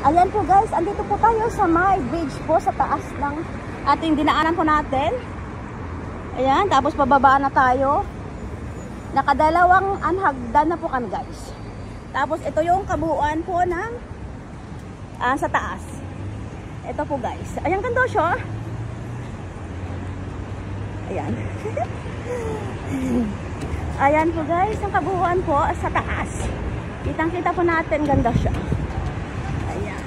Ayan po guys, andito po tayo sa may bridge po sa taas ng ating dinaanan po natin. Ayan, tapos pababa na tayo. Nakadalawang hagdan na po kami guys. Tapos ito yung kabuuan po ng sa taas. Ito po guys. Ayan, ganda siya. Ayan. Ayan po guys, ang kabuuan po sa taas. Kitang-kita po natin, ganda siya. Ayan.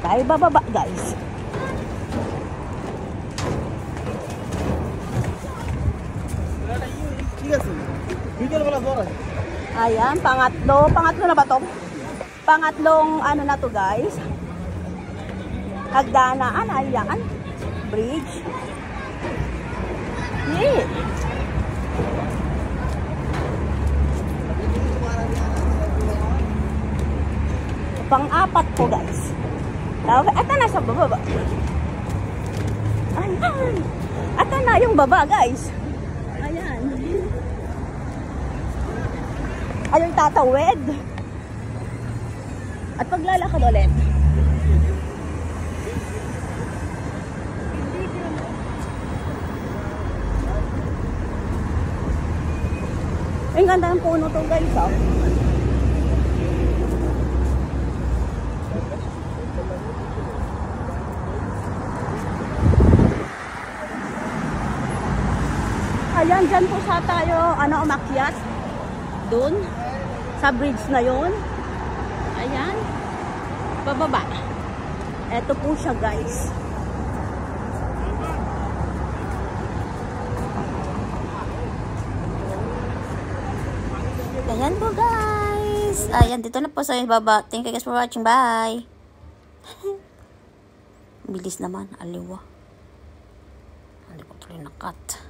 Tayo bababa guys. Ayan, pangatlo na ba to? Pangatlong ano na to guys. Hagdanaan, ayan. Bridge. Yeah. Pang-apat po guys. Ito na sa baba. Ayan. Ito na yung baba guys. Ayan. Ayun tatawid. At paglalakad ulit. Ang ganda ng puno to guys, oh. Ayan, dyan po sa tayo, umakyat. Doon, sa bridge na yon. Ayan, bababa. Eto po siya guys. Ayan po guys. Ayan, dito na po sa baba. Thank you guys for watching. Bye. Bilis naman. Aliwa. Hindi ko tuloy nakat.